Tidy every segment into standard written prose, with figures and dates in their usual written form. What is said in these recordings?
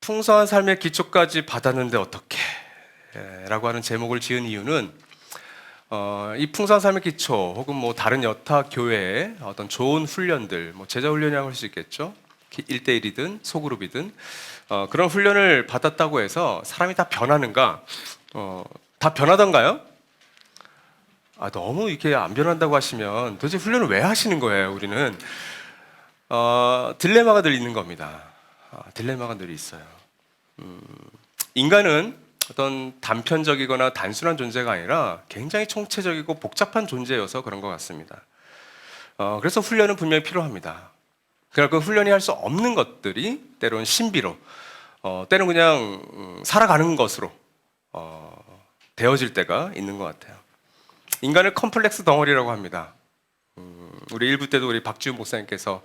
풍성한 삶의 기초까지 받았는데 어떻게? 라고 하는 제목을 지은 이유는 이 풍성한 삶의 기초 혹은 뭐 다른 여타 교회의 어떤 좋은 훈련들, 뭐 제자 훈련이라고 할 수 있겠죠. 1대1이든 소그룹이든 그런 훈련을 받았다고 해서 사람이 다 변하는가? 다 변하던가요? 너무 이렇게 안 변한다고 하시면 도대체 훈련을 왜 하시는 거예요? 우리는 딜레마가 늘 있는 겁니다. 딜레마가 늘 있어요. 인간은 어떤 단편적이거나 단순한 존재가 아니라 굉장히 총체적이고 복잡한 존재여서 그런 것 같습니다. 그래서 훈련은 분명히 필요합니다. 그러나 그 훈련이 할 수 없는 것들이 때로는 신비로, 때로는 그냥 살아가는 것으로 되어질 때가 있는 것 같아요. 인간을 컴플렉스 덩어리라고 합니다. 우리 1부 때도 우리 박지훈 목사님께서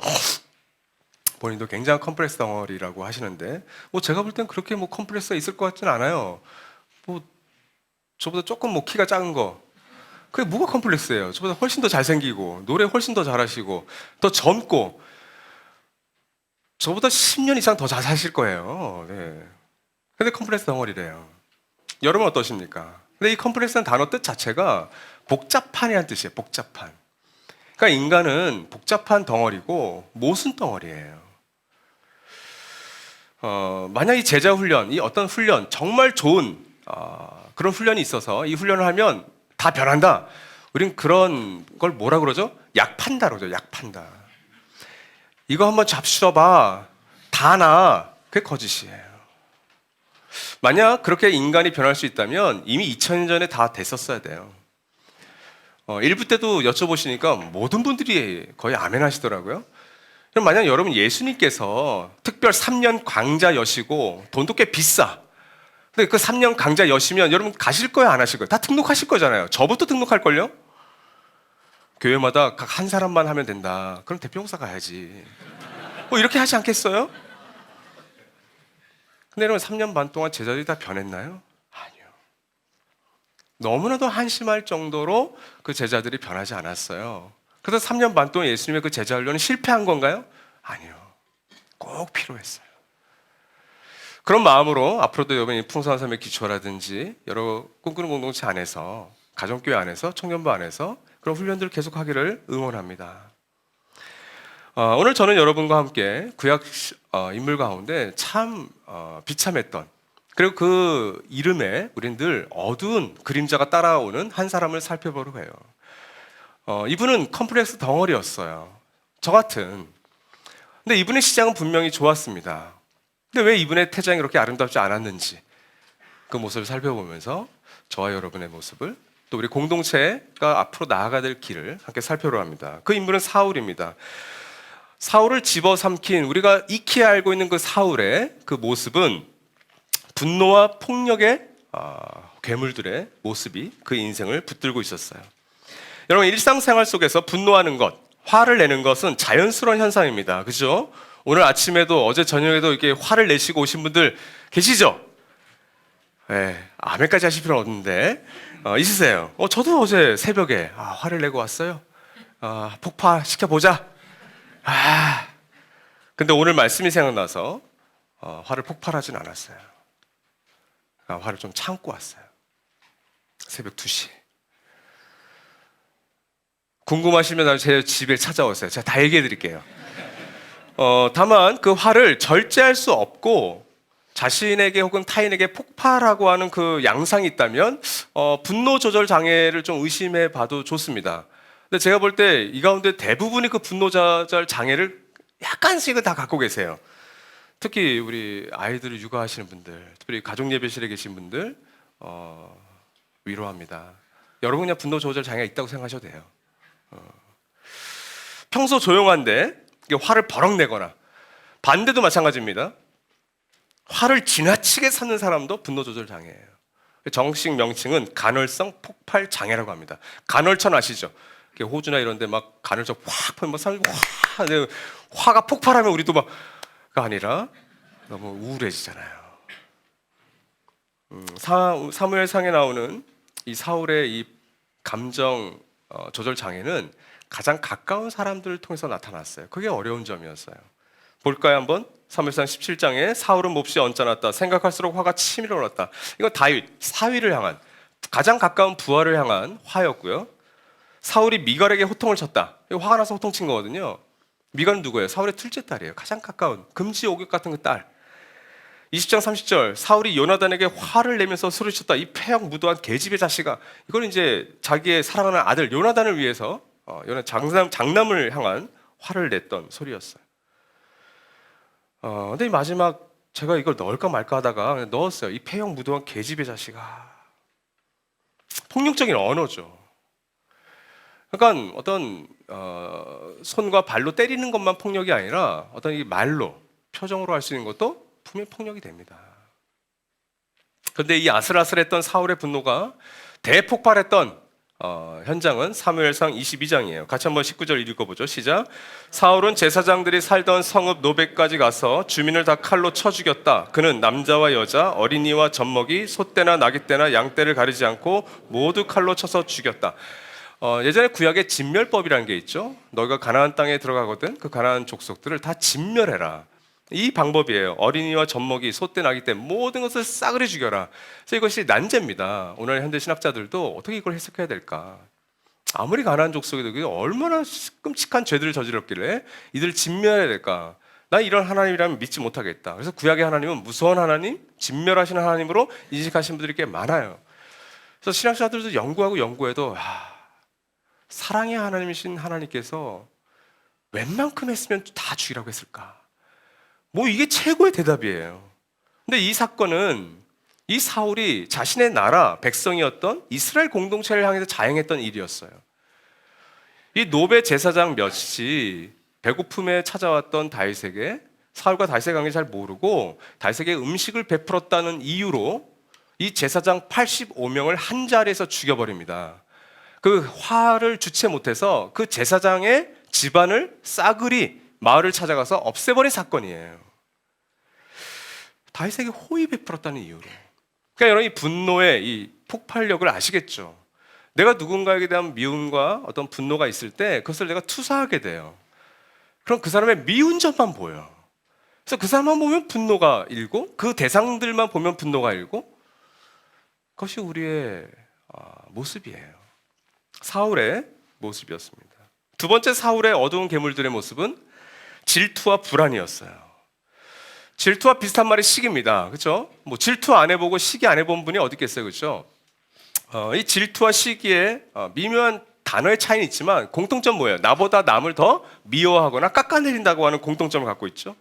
본인도 굉장한 컴플렉스 덩어리라고 하시는데, 제가 볼 땐 그렇게 컴플렉스가 있을 것 같지는 않아요. 저보다 조금 키가 작은 거, 그게 뭐가 컴플렉스예요? 저보다 훨씬 더 잘생기고, 노래 훨씬 더 잘하시고, 더 젊고, 저보다 10년 이상 더 잘 사실 거예요. 네. 근데 컴플렉스 덩어리래요. 여러분 어떠십니까? 근데 이 컴플렉스는 단어 뜻 자체가 복잡한이라는 뜻이에요. 복잡한. 그러니까 인간은 복잡한 덩어리고 모순 덩어리예요. 만약 이 제자 훈련, 이 어떤 훈련, 정말 좋은 그런 훈련이 있어서 이 훈련을 하면 다 변한다. 우린 그런 걸 뭐라 그러죠? 약 판다 그러죠. 약 판다. 이거 한번 잡수셔봐. 다 나. 그게 거짓이에요. 만약 그렇게 인간이 변할 수 있다면 이미 2000년 전에 다 됐었어야 돼요. 1부 때도 여쭤보시니까 모든 분들이 거의 아멘 하시더라고요. 그럼 만약 여러분 예수님께서 특별 3년 강자 여시고 돈도 꽤 비싸. 근데 그 3년 강자 여시면 여러분 가실 거예요, 안 하실 거예요? 다 등록하실 거잖아요. 저부터 등록할걸요? 교회마다 각 한 사람만 하면 된다. 그럼 대표목사 가야지. 이렇게 하지 않겠어요? 근데 여러분 3년 반 동안 제자들이 다 변했나요? 아니요. 너무나도 한심할 정도로 그 제자들이 변하지 않았어요. 그래서 3년 반 동안 예수님의 그 제자 훈련은 실패한 건가요? 아니요. 꼭 필요했어요. 그런 마음으로 앞으로도 여러분이 풍성한 삶의 기초라든지 여러 꿈꾸는 공동체 안에서, 가정교회 안에서, 청년부 안에서 그런 훈련들을 계속하기를 응원합니다. 오늘 저는 여러분과 함께 구약 인물 가운데 참 비참했던, 그리고 그 이름에 우린 늘 어두운 그림자가 따라오는 한 사람을 살펴보려고 해요. 이분은 컴플렉스 덩어리였어요. 저 같은. 근데 이분의 시작은 분명히 좋았습니다. 근데 왜 이분의 태장이 그렇게 아름답지 않았는지 그 모습을 살펴보면서 저와 여러분의 모습을, 또 우리 공동체가 앞으로 나아가야 될 길을 함께 살펴보려 합니다. 그 인물은 사울입니다. 사울을 집어삼킨, 우리가 익히 알고 있는 그 사울의 그 모습은 분노와 폭력의 괴물들의 모습이 그 인생을 붙들고 있었어요. 여러분, 일상생활 속에서 분노하는 것, 화를 내는 것은 자연스러운 현상입니다. 그죠? 오늘 아침에도 어제 저녁에도 이렇게 화를 내시고 오신 분들 계시죠? 네, 아멘까지 하실 필요는 없는데 있으세요? 저도 어제 새벽에 화를 내고 왔어요. 폭파시켜보자. 근데 오늘 말씀이 생각나서 화를 폭발하진 않았어요. 화를 좀 참고 왔어요. 새벽 2시. 궁금하시면 제 집에 찾아오세요. 제가 다 얘기해 드릴게요. 다만 그 화를 절제할 수 없고 자신에게 혹은 타인에게 폭발하고 하는 그 양상이 있다면 분노 조절 장애를 좀 의심해 봐도 좋습니다. 근데 제가 볼 때 이 가운데 대부분이 그 분노 조절 장애를 약간씩은 다 갖고 계세요. 특히 우리 아이들을 육아하시는 분들, 특히 가족 예배실에 계신 분들 위로합니다. 여러분 그냥 분노 조절 장애가 있다고 생각하셔도 돼요. 평소 조용한데 화를 버럭 내거나, 반대도 마찬가지입니다. 화를 지나치게 찾는 사람도 분노 조절 장애예요. 정식 명칭은 간헐성 폭발 장애라고 합니다. 간헐천 아시죠? 호주나 이런 데 막 간헐적 확 막 사람이 화가 폭발하면 우리도 막가 아니라 너무 우울해지잖아요. 사무엘상에 나오는 이 사울의 이 감정 조절 장애는 가장 가까운 사람들을 통해서 나타났어요. 그게 어려운 점이었어요. 볼까요 한번? 사무엘상 17장에 사울은 몹시 언짢았다. 생각할수록 화가 치밀어 올랐다. 이건 다윗 사위를 향한, 가장 가까운 부하를 향한 화였고요. 사울이 미갈에게 호통을 쳤다. 이거 화가 나서 호통 친 거거든요. 미갈은 누구예요? 사울의 둘째 딸이에요. 가장 가까운 금지 오격 같은 그 딸. 20장 30절 사울이 요나단에게 화를 내면서 소리쳤다. 이 폐역 무도한 계집의 자식아. 이걸 이제 자기의 사랑하는 아들 요나단을 위해서 장남을 향한 화를 냈던 소리였어요. 근데 이 마지막 제가 이걸 넣을까 말까 하다가 그냥 넣었어요. 이 폐역 무도한 계집의 자식아. 폭력적인 언어죠. 그러니까 어떤 손과 발로 때리는 것만 폭력이 아니라 어떤 이 말로 표정으로 할 수 있는 것도 분명히 폭력이 됩니다. 그런데 이 아슬아슬했던 사울의 분노가 대폭발했던 현장은 사무엘상 22장이에요. 같이 한번 19절 읽어보죠. 시작. 사울은 제사장들이 살던 성읍 노베까지 가서 주민을 다 칼로 쳐 죽였다. 그는 남자와 여자, 어린이와 젖먹이, 소떼나 나귀떼나 양떼를 가리지 않고 모두 칼로 쳐서 죽였다. 예전에 구약에 진멸법이라는 게 있죠. 너희가 가나안 땅에 들어가거든 그 가나안 족속들을 다 진멸해라. 이 방법이에요. 어린이와 젖먹이, 소떼, 나귀떼 모든 것을 싸그리 죽여라. 그래서 이것이 난제입니다. 오늘 현대 신학자들도 어떻게 이걸 해석해야 될까? 아무리 가나안 족속이도 얼마나 끔찍한 죄들을 저질렀길래 이들을 진멸해야 될까? 난 이런 하나님이라면 믿지 못하겠다. 그래서 구약의 하나님은 무서운 하나님, 진멸하시는 하나님으로 인식하시는 분들이 꽤 많아요. 그래서 신학자들도 연구해도 사랑의 하나님이신 하나님께서 웬만큼 했으면 다 죽이라고 했을까? 뭐 이게 최고의 대답이에요. 근데 이 사건은 이 사울이 자신의 나라 백성이었던 이스라엘 공동체를 향해서 자행했던 일이었어요. 이 노베 제사장 몇이 배고픔에 찾아왔던 다윗에게, 사울과 다윗의 관계를 잘 모르고 다윗에게 음식을 베풀었다는 이유로 이 제사장 85명을 한 자리에서 죽여버립니다. 그 화를 주체 못해서 그 제사장의 집안을 싸그리 마을을 찾아가서 없애버린 사건이에요. 다윗에게 호의 베풀었다는 이유로. 그러니까 여러분 이 분노의 이 폭발력을 아시겠죠? 내가 누군가에게 대한 미움과 어떤 분노가 있을 때 그것을 내가 투사하게 돼요. 그럼 그 사람의 미운 점만 보여요. 그래서 그 사람만 보면 분노가 일고 그 대상들만 보면 분노가 일고 그것이 우리의 모습이에요. 사울의 모습이었습니다. 두 번째 사울의 어두운 괴물들의 모습은 질투와 불안이었어요. 질투와 비슷한 말이 시기입니다. 그렇죠? 뭐 질투 안 해보고 시기 안 해본 분이 어디 있겠어요, 그렇죠? 이 질투와 시기의 미묘한 단어의 차이는 있지만 공통점 뭐예요? 나보다 남을 더 미워하거나 깎아내린다고 하는 공통점을 갖고 있죠.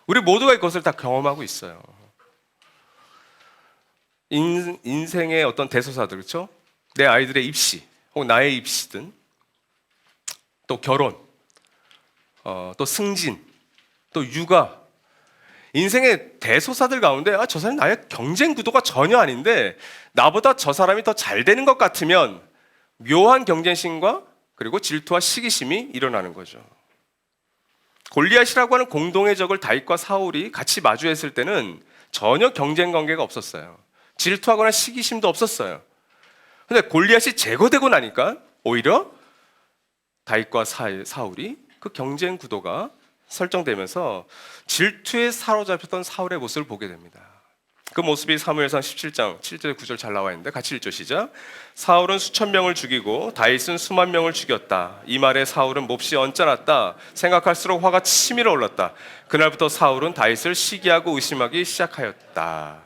우리 모두가 이것을 다 경험하고 있어요. 인생의 어떤 대소사들, 그렇죠? 내 아이들의 입시, 혹은 나의 입시든, 또 결혼, 또 승진, 또 육아. 인생의 대소사들 가운데 저 사람이 나의 경쟁 구도가 전혀 아닌데 나보다 저 사람이 더 잘 되는 것 같으면 묘한 경쟁심과 그리고 질투와 시기심이 일어나는 거죠. 골리앗이라고 하는 공동의 적을 다윗과 사울이 같이 마주했을 때는 전혀 경쟁 관계가 없었어요. 질투하거나 시기심도 없었어요. 그런데 골리앗이 제거되고 나니까 오히려 다윗과 사울이 그 경쟁 구도가 설정되면서 질투에 사로잡혔던 사울의 모습을 보게 됩니다. 그 모습이 사무엘상 17장 7절 9절 잘 나와 있는데 같이 읽죠. 시작. 사울은 수천 명을 죽이고 다윗은 수만 명을 죽였다. 이 말에 사울은 몹시 언짢았다. 생각할수록 화가 치밀어 올랐다. 그날부터 사울은 다윗을 시기하고 의심하기 시작하였다.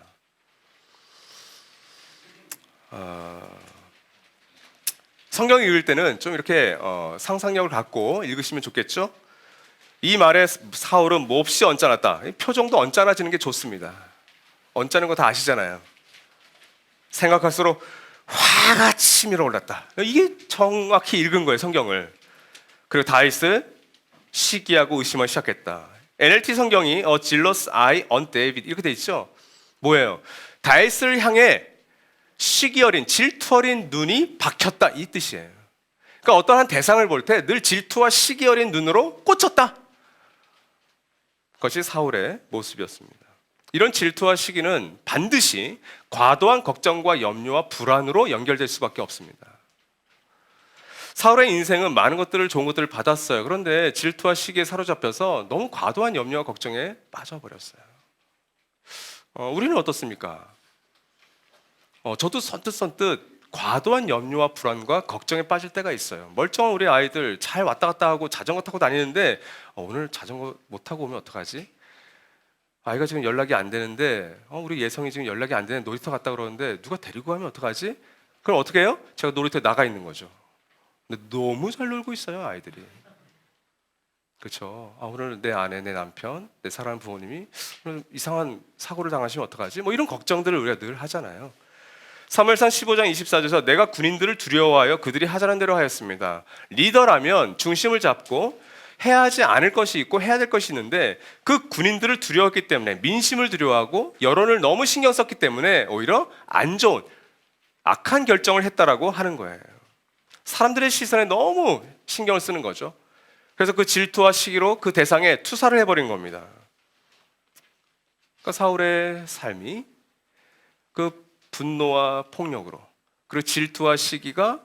성경 읽을 때는 좀 이렇게 상상력을 갖고 읽으시면 좋겠죠. 이 말에 사울은 몹시 언짢았다. 표정도 언짢아지는 게 좋습니다. 언짢은 거 다 아시잖아요. 생각할수록 화가 치밀어 올랐다. 이게 정확히 읽은 거예요, 성경을. 그리고 다윗을 시기하고 의심하기 시작했다. NLT 성경이 A jealous eye on David 이렇게 돼 있죠. 뭐예요? 다윗을 향해 시기 어린, 질투 어린 눈이 박혔다 이 뜻이에요. 그러니까 어떤 한 대상을 볼 때 늘 질투와 시기 어린 눈으로 꽂혔다. 그것이 사울의 모습이었습니다. 이런 질투와 시기는 반드시 과도한 걱정과 염려와 불안으로 연결될 수밖에 없습니다. 사울의 인생은 많은 것들을 좋은 것들을 받았어요. 그런데 질투와 시기에 사로잡혀서 너무 과도한 염려와 걱정에 빠져버렸어요. 우리는 어떻습니까? 저도 선뜻 과도한 염려와 불안과 걱정에 빠질 때가 있어요. 멀쩡한 우리 아이들 잘 왔다 갔다 하고 자전거 타고 다니는데 오늘 자전거 못 타고 오면 어떡하지? 아이가 지금 연락이 안 되는데 우리 예성이 지금 연락이 안 되는 놀이터 갔다 그러는데 누가 데리고 가면 어떡하지? 그럼 어떻게 해요? 제가 놀이터에 나가 있는 거죠. 근데 너무 잘 놀고 있어요, 아이들이. 그렇죠. 오늘 내 아내, 내 남편, 내 사랑하는 부모님이 오늘 이상한 사고를 당하시면 어떡하지? 뭐 이런 걱정들을 우리가 늘 하잖아요. 사무엘상 15장 24절에서 내가 군인들을 두려워하여 그들이 하자는 대로 하였습니다. 리더라면 중심을 잡고 해야 하지 않을 것이 있고 해야 될 것이 있는데 그 군인들을 두려웠기 때문에 민심을 두려워하고 여론을 너무 신경 썼기 때문에 오히려 안 좋은 악한 결정을 했다라고 하는 거예요. 사람들의 시선에 너무 신경을 쓰는 거죠. 그래서 그 질투와 시기로 그 대상에 투사를 해버린 겁니다. 그러니까 사울의 삶이 그 분노와 폭력으로 그리고 질투와 시기가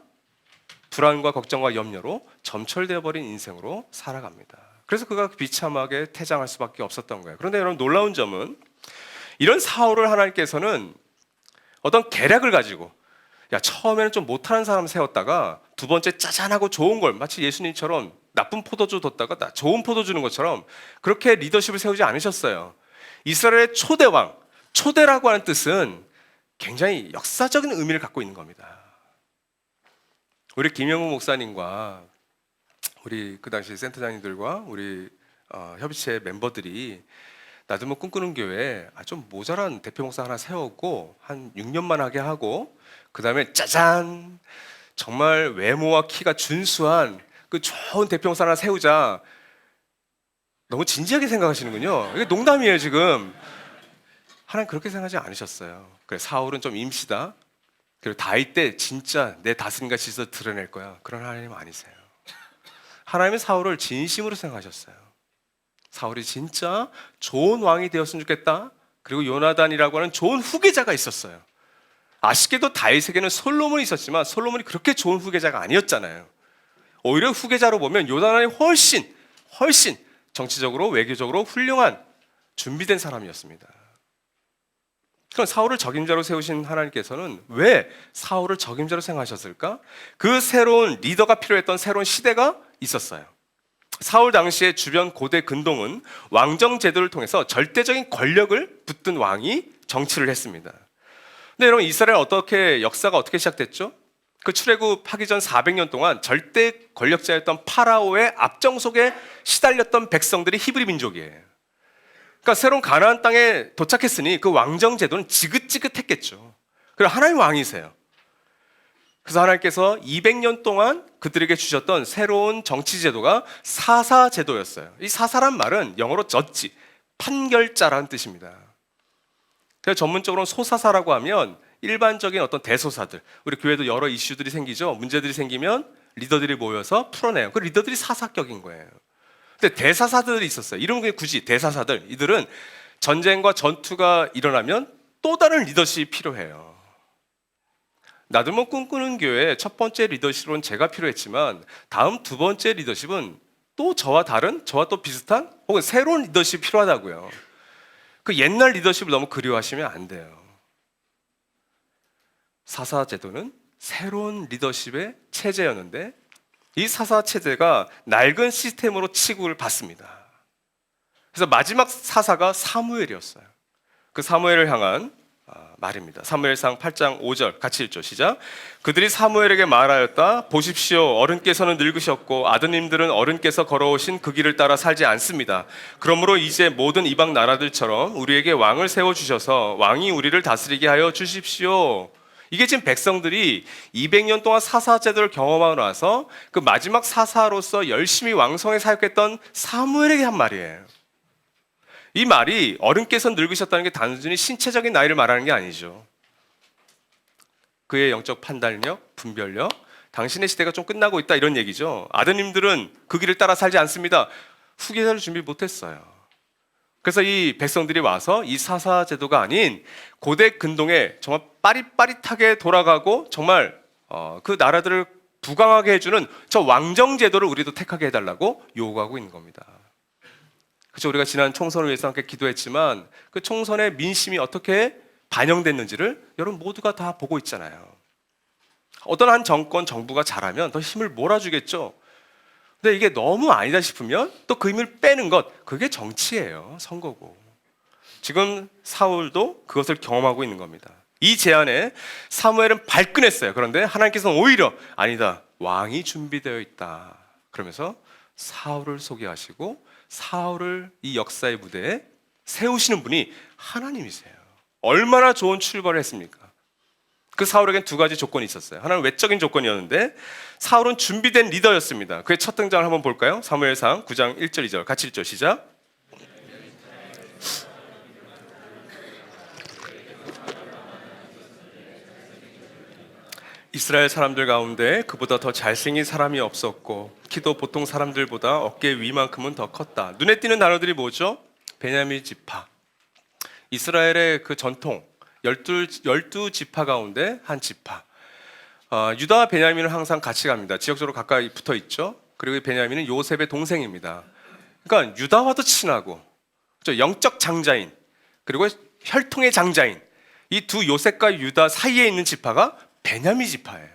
불안과 걱정과 염려로 점철되어 버린 인생으로 살아갑니다. 그래서 그가 비참하게 퇴장할 수밖에 없었던 거예요. 그런데 여러분 놀라운 점은 이런 사울을 하나님께서는 어떤 계략을 가지고 처음에는 좀 못하는 사람 세웠다가 두 번째 짜잔하고 좋은 걸 마치 예수님처럼 나쁜 포도주 뒀다가 좋은 포도 주는 것처럼 그렇게 리더십을 세우지 않으셨어요. 이스라엘의 초대왕, 초대라고 하는 뜻은 굉장히 역사적인 의미를 갖고 있는 겁니다. 우리 김영우 목사님과 우리 그 당시 센터장님들과 우리 협의체 멤버들이 나도 뭐 꿈꾸는 교회에 좀 모자란 대표 목사 하나 세웠고 한 6년만 하게 하고 그 다음에 짜잔 정말 외모와 키가 준수한 그 좋은 대표 목사 하나 세우자. 너무 진지하게 생각하시는군요. 이게 농담이에요 지금. 하나님 그렇게 생각하지 않으셨어요. 그래 사울은 좀 임시다. 그리고 다윗 때 진짜 내 다스림과 질서를 드러낼 거야. 그런 하나님 아니세요. 하나님은 사울을 진심으로 생각하셨어요. 사울이 진짜 좋은 왕이 되었으면 좋겠다. 그리고 요나단이라고 하는 좋은 후계자가 있었어요. 아쉽게도 다윗에게는 솔로몬이 있었지만 솔로몬이 그렇게 좋은 후계자가 아니었잖아요. 오히려 후계자로 보면 요나단이 훨씬 정치적으로 외교적으로 훌륭한 준비된 사람이었습니다. 그럼 사울을 적임자로 세우신 하나님께서는 왜 사울을 적임자로 생각하셨을까? 그 새로운 리더가 필요했던 새로운 시대가 있었어요. 사울 당시의 주변 고대 근동은 왕정 제도를 통해서 절대적인 권력을 붙든 왕이 정치를 했습니다. 근데 여러분 이스라엘 역사가 어떻게 시작됐죠? 그 출애굽하기 전 400년 동안 절대 권력자였던 파라오의 압정 속에 시달렸던 백성들이 히브리 민족이에요. 그러니까 새로운 가나안 땅에 도착했으니 그 왕정 제도는 지긋지긋했겠죠. 그리고 하나님 왕이세요. 그래서 하나님께서 200년 동안 그들에게 주셨던 새로운 정치 제도가 사사 제도였어요. 이 사사란 말은 영어로 저지, 판결자라는 뜻입니다. 그래서 전문적으로는 소사사라고 하면 일반적인 어떤 대소사들, 우리 교회도 여러 이슈들이 생기죠. 문제들이 생기면 리더들이 모여서 풀어내요. 그 리더들이 사사격인 거예요. 근데 대사사들이 있었어요. 이름은 굳이 대사사들. 이들은 전쟁과 전투가 일어나면 또 다른 리더십이 필요해요. 나도 뭐 꿈꾸는 교회 첫 번째 리더십은 제가 필요했지만 다음 두 번째 리더십은 또 저와 또 비슷한 혹은 새로운 리더십이 필요하다고요. 그 옛날 리더십을 너무 그리워하시면 안 돼요. 사사 제도는 새로운 리더십의 체제였는데 이 사사 체제가 낡은 시스템으로 취급을 받습니다. 그래서 마지막 사사가 사무엘이었어요. 그 사무엘을 향한 말입니다. 사무엘상 8장 5절 같이 읽죠. 시작. 그들이 사무엘에게 말하였다. 보십시오. 어른께서는 늙으셨고 아드님들은 어른께서 걸어오신 그 길을 따라 살지 않습니다. 그러므로 이제 모든 이방 나라들처럼 우리에게 왕을 세워주셔서 왕이 우리를 다스리게 하여 주십시오. 이게 지금 백성들이 200년 동안 사사 제도를 경험하고 나서 그 마지막 사사로서 열심히 왕성에 사역했던 사무엘에게 한 말이에요. 이 말이 어른께서 늙으셨다는 게 단순히 신체적인 나이를 말하는 게 아니죠. 그의 영적 판단력, 분별력, 당신의 시대가 좀 끝나고 있다 이런 얘기죠. 아드님들은 그 길을 따라 살지 않습니다. 후계자를 준비 못했어요. 그래서 이 백성들이 와서 이 사사 제도가 아닌 고대 근동에 정말 빠릿빠릿하게 돌아가고 정말 그 나라들을 부강하게 해주는 저 왕정 제도를 우리도 택하게 해달라고 요구하고 있는 겁니다. 그렇죠. 우리가 지난 총선을 위해서 함께 기도했지만 그 총선의 민심이 어떻게 반영됐는지를 여러분 모두가 다 보고 있잖아요. 어떤 한 정권, 정부가 잘하면 더 힘을 몰아주겠죠. 근데 이게 너무 아니다 싶으면 또 그 힘을 빼는 것, 그게 정치예요. 선거고. 지금 사울도 그것을 경험하고 있는 겁니다. 이 제안에 사무엘은 발끈했어요. 그런데 하나님께서는 오히려 아니다. 왕이 준비되어 있다. 그러면서 사울을 소개하시고 사울을 이 역사의 무대에 세우시는 분이 하나님이세요. 얼마나 좋은 출발을 했습니까? 그 사울에겐 두 가지 조건이 있었어요. 하나는 외적인 조건이었는데 사울은 준비된 리더였습니다. 그의 첫 등장을 한번 볼까요? 사무엘상 9장 1절 2절 같이 읽죠. 시작. 이스라엘 사람들 가운데 그보다 더 잘생긴 사람이 없었고 키도 보통 사람들보다 어깨 위만큼은 더 컸다. 눈에 띄는 단어들이 뭐죠? 베냐민 지파. 이스라엘의 그 전통 12 지파 가운데 한 지파. 유다와 베냐민은 항상 같이 갑니다. 지역적으로 가까이 붙어 있죠. 그리고 베냐민은 요셉의 동생입니다. 그러니까 유다와도 친하고 그렇죠? 영적 장자인 그리고 혈통의 장자인 이 두 요셉과 유다 사이에 있는 지파가 베냐민 지파예요.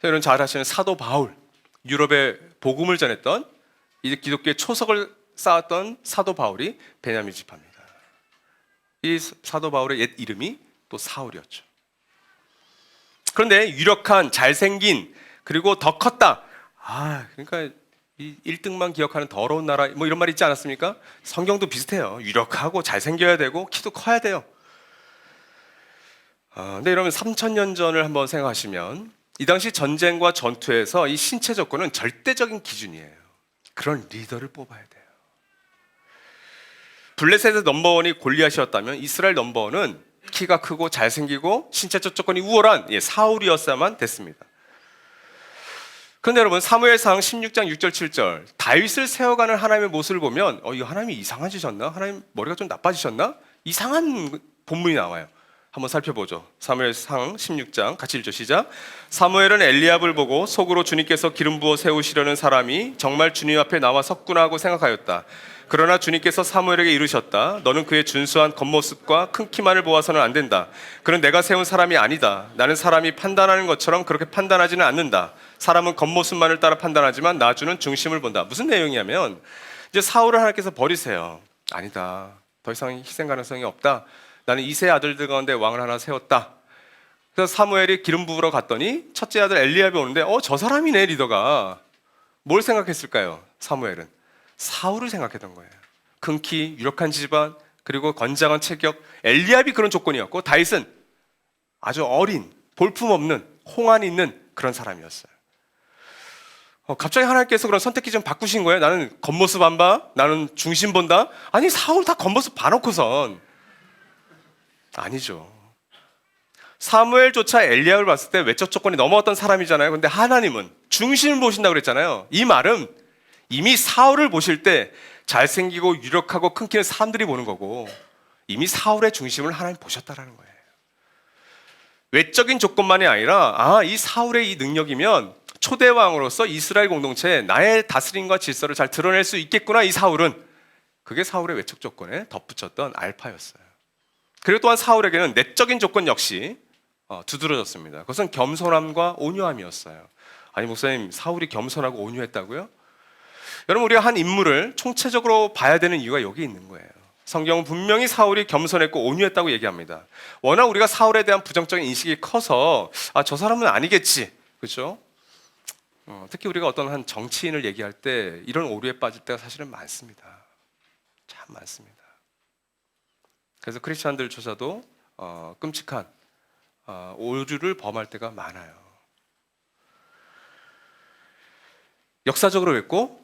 여러분 잘 아시는 사도 바울, 유럽에 복음을 전했던 이제 기독교의 초석을 쌓았던 사도 바울이 베냐민 지파입니다. 이 사도 바울의 옛 이름이 또 사울이었죠. 그런데 유력한, 잘생긴, 그리고 더 컸다. 그러니까 이 1등만 기억하는 더러운 나라 뭐 이런 말 있지 않았습니까? 성경도 비슷해요. 유력하고 잘생겨야 되고 키도 커야 돼요. 근데 여러분 3000년 전을 한번 생각하시면 이 당시 전쟁과 전투에서 이 신체 조건은 절대적인 기준이에요. 그런 리더를 뽑아야 돼요. 블레셋의 넘버원이 골리앗이었다면 이스라엘 넘버원은 키가 크고 잘생기고 신체적 조건이 우월한 사울이었어야만 됐습니다. 그런데 여러분 사무엘상 16장 6절 7절 다윗을 세워가는 하나님의 모습을 보면 이거 하나님이 이상해지셨나? 하나님 머리가 좀 나빠지셨나? 이상한 본문이 나와요. 한번 살펴보죠. 사무엘상 16장 같이 읽죠. 시작. 사무엘은 엘리압을 보고 속으로 주님께서 기름 부어 세우시려는 사람이 정말 주님 앞에 나와 섰구나 하고 생각하였다. 그러나 주님께서 사무엘에게 이르셨다. 너는 그의 준수한 겉모습과 큰 키만을 보아서는 안 된다. 그는 내가 세운 사람이 아니다. 나는 사람이 판단하는 것처럼 그렇게 판단하지는 않는다. 사람은 겉모습만을 따라 판단하지만 나주는 중심을 본다. 무슨 내용이냐면 이제 사울을 하나님께서 버리세요. 아니다. 더 이상 희생 가능성이 없다. 나는 이세 아들들 가운데 왕을 하나 세웠다. 그래서 사무엘이 기름 부으러 갔더니 첫째 아들 엘리압이 오는데 저 사람이네 리더가. 뭘 생각했을까요? 사무엘은 사울을 생각했던 거예요. 큰 키, 유력한 집안, 그리고 건장한 체격. 엘리압이 그런 조건이었고 다윗은 아주 어린, 볼품없는, 홍한 있는 그런 사람이었어요. 갑자기 하나님께서 그런 선택기 좀 바꾸신 거예요. 나는 겉모습 안 봐. 나는 중심 본다. 아니 사울 다 겉모습 봐놓고선 아니죠. 사무엘조차 엘리압을 봤을 때 외적 조건이 넘어왔던 사람이잖아요. 근데 하나님은 중심을 보신다고 그랬잖아요. 이 말은 이미 사울을 보실 때 잘생기고 유력하고 큰 키는 사람들이 보는 거고 이미 사울의 중심을 하나님 보셨다라는 거예요. 외적인 조건만이 아니라 이 사울의 이 능력이면 초대왕으로서 이스라엘 공동체에 나의 다스림과 질서를 잘 드러낼 수 있겠구나. 이 사울은 그게 사울의 외적 조건에 덧붙였던 알파였어요. 그리고 또한 사울에게는 내적인 조건 역시 두드러졌습니다. 그것은 겸손함과 온유함이었어요. 아니 목사님 사울이 겸손하고 온유했다고요? 여러분 우리가 한 인물을 총체적으로 봐야 되는 이유가 여기 있는 거예요. 성경은 분명히 사울이 겸손했고 온유했다고 얘기합니다. 워낙 우리가 사울에 대한 부정적인 인식이 커서 저 사람은 아니겠지, 그렇죠? 특히 우리가 어떤 한 정치인을 얘기할 때 이런 오류에 빠질 때가 사실은 많습니다. 참 많습니다. 그래서 크리스찬들조차도 끔찍한 오류를 범할 때가 많아요. 역사적으로 그랬고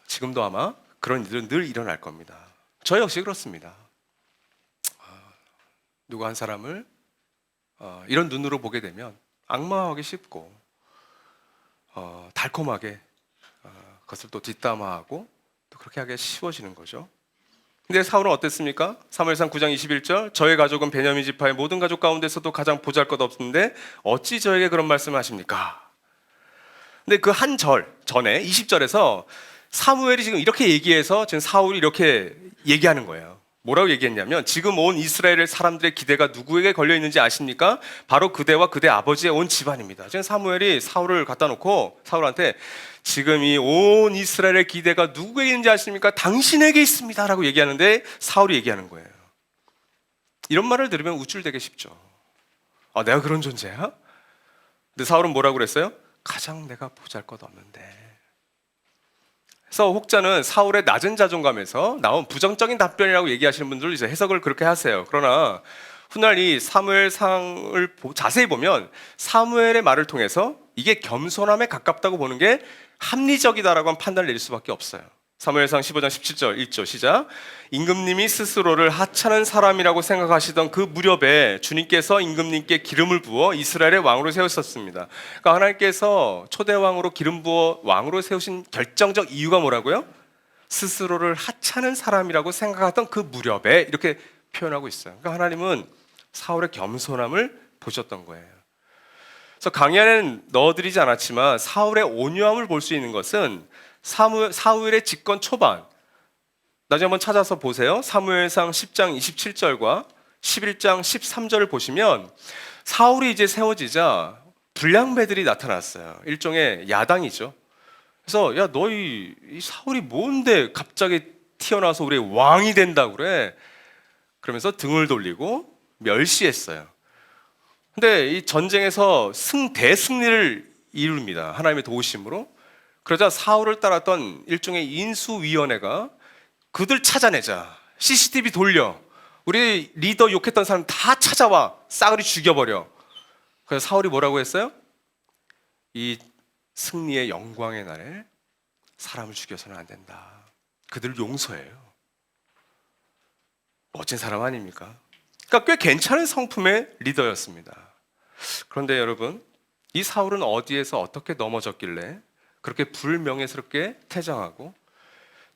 지금도 아마 그런 일들은 늘 일어날 겁니다. 저 역시 그렇습니다. 누구 한 사람을 이런 눈으로 보게 되면 악마하기 쉽고 달콤하게 그것을 또 뒷담화하고 또 그렇게 하기 쉬워지는 거죠. 근데 사울은 어땠습니까? 사무엘상 9장 21절 저의 가족은 베냐민 지파의 모든 가족 가운데서도 가장 보잘것없는데 어찌 저에게 그런 말씀을 하십니까? 근데 그 한 절 전에 20절에서 사무엘이 지금 이렇게 얘기해서 지금 사울이 이렇게 얘기하는 거예요. 뭐라고 얘기했냐면, 지금 온 이스라엘의 사람들의 기대가 누구에게 걸려 있는지 아십니까? 바로 그대와 그대 아버지의 온 집안입니다. 지금 사무엘이 사울을 갖다 놓고 사울한테 지금 이 온 이스라엘의 기대가 누구에게 있는지 아십니까? 당신에게 있습니다 라고 얘기하는데, 사울이 얘기하는 거예요. 이런 말을 들으면 우쭐대기 쉽죠. 아, 내가 그런 존재야? 근데 사울은 뭐라고 그랬어요? 가장 내가 보잘것없는데. 그래서 혹자는 사울의 낮은 자존감에서 나온 부정적인 답변이라고 얘기하시는 분들 이제 해석을 그렇게 하세요. 그러나 훗날 이 사무엘상을 자세히 보면 사무엘의 말을 통해서 이게 겸손함에 가깝다고 보는 게 합리적이다라고 한 판단을 내릴 수밖에 없어요. 사무엘상 15장 17절 1조 시작. 임금님이 스스로를 하찮은 사람이라고 생각하시던 그 무렵에 주님께서 임금님께 기름을 부어 이스라엘의 왕으로 세우셨습니다. 그러니까 하나님께서 초대 왕으로 기름 부어 왕으로 세우신 결정적 이유가 뭐라고요? 스스로를 하찮은 사람이라고 생각하던 그 무렵에, 이렇게 표현하고 있어요. 그러니까 하나님은 사울의 겸손함을 보셨던 거예요. 그래서 강의에는 넣어드리지 않았지만 사울의 온유함을 볼 수 있는 것은 사무엘의 집권 초반, 나중에 한번 찾아서 보세요. 사무엘상 10장 27절과 11장 13절을 보시면 사울이 이제 세워지자 불량배들이 나타났어요. 일종의 야당이죠. 그래서 야, 너희 이 사울이 뭔데 갑자기 튀어나와서 우리 왕이 된다고 그래? 그러면서 등을 돌리고 멸시했어요. 근데 이 전쟁에서 대승리를 이룹니다. 하나님의 도우심으로. 그러자 사울을 따랐던 일종의 인수위원회가 그들 찾아내자, CCTV 돌려, 우리 리더 욕했던 사람 다 찾아와, 싸그리 죽여버려. 그래서 사울이 뭐라고 했어요? 이 승리의 영광의 날에 사람을 죽여서는 안 된다. 그들을 용서해요. 멋진 사람 아닙니까? 그러니까 꽤 괜찮은 성품의 리더였습니다. 그런데 여러분, 이 사울은 어디에서 어떻게 넘어졌길래 그렇게 불명예스럽게 퇴장하고,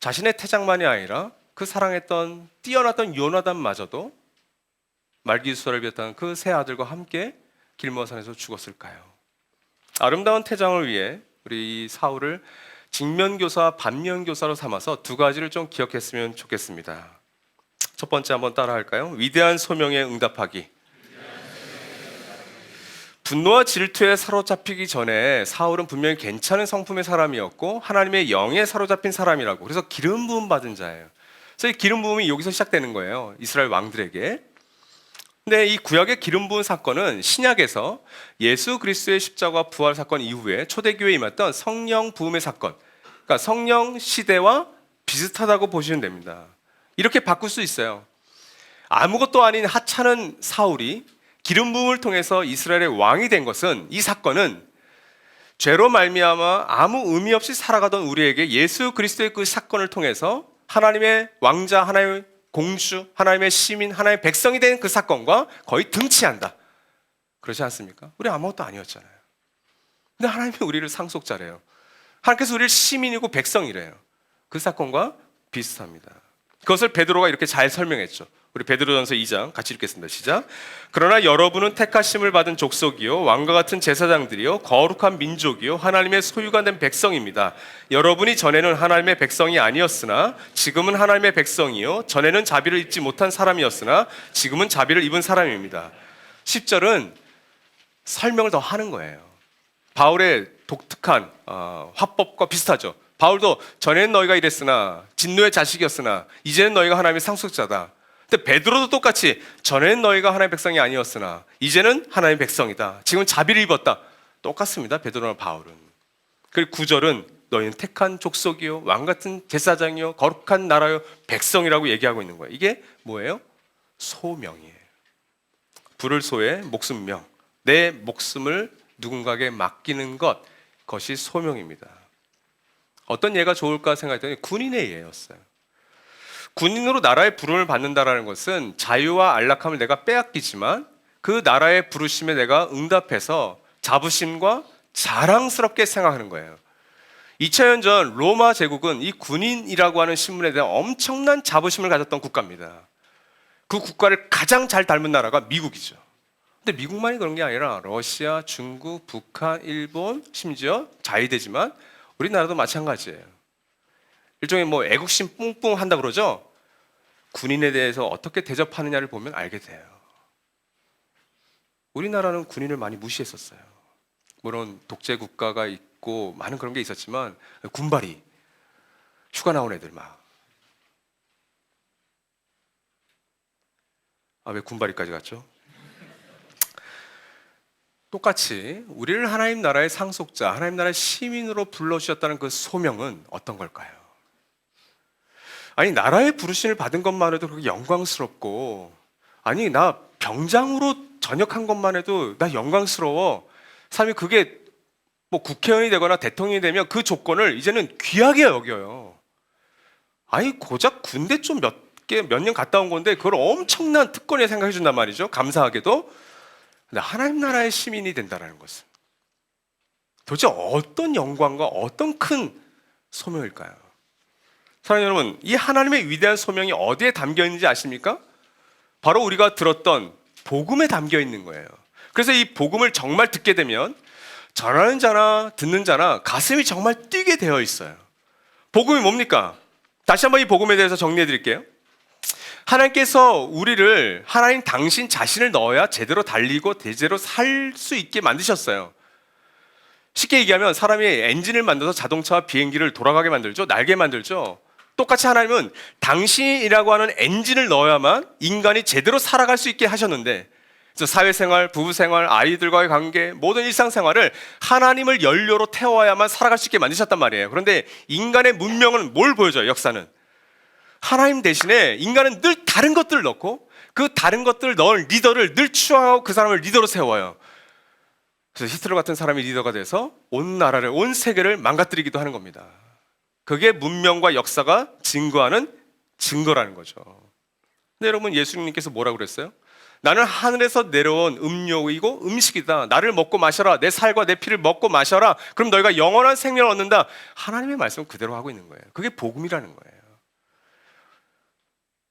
자신의 퇴장만이 아니라 그 사랑했던 뛰어났던 요나단마저도 말기수사를 비롯한 그 세 아들과 함께 길모산에서 죽었을까요? 아름다운 퇴장을 위해 우리 이 사울을 직면교사, 반면교사로 삼아서 두 가지를 좀 기억했으면 좋겠습니다. 첫 번째 한번 따라할까요? 위대한 소명에 응답하기. 분노와 질투에 사로잡히기 전에 사울은 분명히 괜찮은 성품의 사람이었고 하나님의 영에 사로잡힌 사람이라고. 그래서 기름 부음 받은 자예요. 그래서 이 기름 부음이 여기서 시작되는 거예요. 이스라엘 왕들에게. 근데 이 구약의 기름 부음 사건은 신약에서 예수 그리스도의 십자가 부활 사건 이후에 초대교회에 임했던 성령 부음의 사건, 그러니까 성령 시대와 비슷하다고 보시면 됩니다. 이렇게 바꿀 수 있어요. 아무것도 아닌 하찮은 사울이 기름 부음을 통해서 이스라엘의 왕이 된 것은, 이 사건은 죄로 말미암아 아무 의미 없이 살아가던 우리에게 예수 그리스도의 그 사건을 통해서 하나님의 왕자, 하나님의 공주, 하나님의 시민, 하나님의 백성이 된 그 사건과 거의 등치한다. 그렇지 않습니까? 우리 아무것도 아니었잖아요. 근데 하나님이 우리를 상속자래요. 하나님께서 우리를 시민이고 백성이래요. 그 사건과 비슷합니다. 그것을 베드로가 이렇게 잘 설명했죠. 우리 베드로전서 2장 같이 읽겠습니다. 시작. 그러나 여러분은 택하심을 받은 족속이요 왕과 같은 제사장들이요 거룩한 민족이요 하나님의 소유가 된 백성입니다. 여러분이 전에는 하나님의 백성이 아니었으나 지금은 하나님의 백성이요 전에는 자비를 입지 못한 사람이었으나 지금은 자비를 입은 사람입니다. 10절은 설명을 더 하는 거예요. 바울의 독특한 화법과 비슷하죠. 바울도 전에는 너희가 이랬으나 진노의 자식이었으나 이제는 너희가 하나님의 상속자다. 근데 베드로도 똑같이 전에는 너희가 하나님의 백성이 아니었으나 이제는 하나님의 백성이다. 지금 자비를 입었다. 똑같습니다. 베드로와 바울은. 그리고 9절은 너희는 택한 족속이요 왕같은 제사장이요 거룩한 나라요 백성이라고 얘기하고 있는 거예요. 이게 뭐예요? 소명이에요. 불을 소해 목숨명. 내 목숨을 누군가에게 맡기는 것, 그것이 소명입니다. 어떤 예가 좋을까 생각했더니 군인의 예였어요. 군인으로 나라의 부름을 받는다라는 것은 자유와 안락함을 내가 빼앗기지만 그 나라의 부르심에 내가 응답해서 자부심과 자랑스럽게 생각하는 거예요. 2000년 전 로마 제국은 이 군인이라고 하는 신분에 대한 엄청난 자부심을 가졌던 국가입니다. 그 국가를 가장 잘 닮은 나라가 미국이죠. 근데 미국만이 그런 게 아니라 러시아, 중국, 북한, 일본, 심지어 자위대지만 우리나라도 마찬가지예요. 일종의 뭐 애국심 뿡뿡 한다 그러죠. 군인에 대해서 어떻게 대접하느냐를 보면 알게 돼요. 우리나라는 군인을 많이 무시했었어요. 물론 독재 국가가 있고 많은 그런 게 있었지만 군발이 휴가 나온 애들 막. 왜 군발이까지 갔죠? 똑같이 우리를 하나님 나라의 상속자, 하나님 나라의 시민으로 불러주셨다는 그 소명은 어떤 걸까요? 아니, 나라의 부르심을 받은 것만 해도 그렇게 영광스럽고, 아니, 나 병장으로 전역한 것만 해도 나 영광스러워. 삶이 그게 뭐 국회의원이 되거나 대통령이 되면 그 조건을 이제는 귀하게 여겨요. 아니, 고작 군대 좀 몇 년 갔다 온 건데 그걸 엄청난 특권에 생각해 준단 말이죠. 감사하게도. 근데 하나님 나라의 시민이 된다는 것은 도대체 어떤 영광과 어떤 큰 소명일까요? 사랑하는 여러분, 이 하나님의 위대한 소명이 어디에 담겨 있는지 아십니까? 바로 우리가 들었던 복음에 담겨 있는 거예요. 그래서 이 복음을 정말 듣게 되면 전하는 자나 듣는 자나 가슴이 정말 뛰게 되어 있어요. 복음이 뭡니까? 다시 한번 이 복음에 대해서 정리해 드릴게요. 하나님께서 우리를 하나님 당신 자신을 넣어야 제대로 달리고 제대로 살 수 있게 만드셨어요. 쉽게 얘기하면 사람이 엔진을 만들어서 자동차와 비행기를 돌아가게 만들죠. 날게 만들죠. 똑같이 하나님은 당신이라고 하는 엔진을 넣어야만 인간이 제대로 살아갈 수 있게 하셨는데, 그래서 사회생활, 부부생활, 아이들과의 관계, 모든 일상생활을 하나님을 연료로 태워야만 살아갈 수 있게 만드셨단 말이에요. 그런데 인간의 문명은 뭘 보여줘요? 역사는 하나님 대신에 인간은 늘 다른 것들을 넣고 그 다른 것들을 넣은 리더를 늘 추앙하고 그 사람을 리더로 세워요. 그래서 히틀러 같은 사람이 리더가 돼서 온 나라를, 온 세계를 망가뜨리기도 하는 겁니다. 그게 문명과 역사가 증거하는 증거라는 거죠. 근데 여러분, 예수님께서 뭐라고 그랬어요? 나는 하늘에서 내려온 음료이고 음식이다. 나를 먹고 마셔라. 내 살과 내 피를 먹고 마셔라. 그럼 너희가 영원한 생명을 얻는다. 하나님의 말씀을 그대로 하고 있는 거예요. 그게 복음이라는 거예요.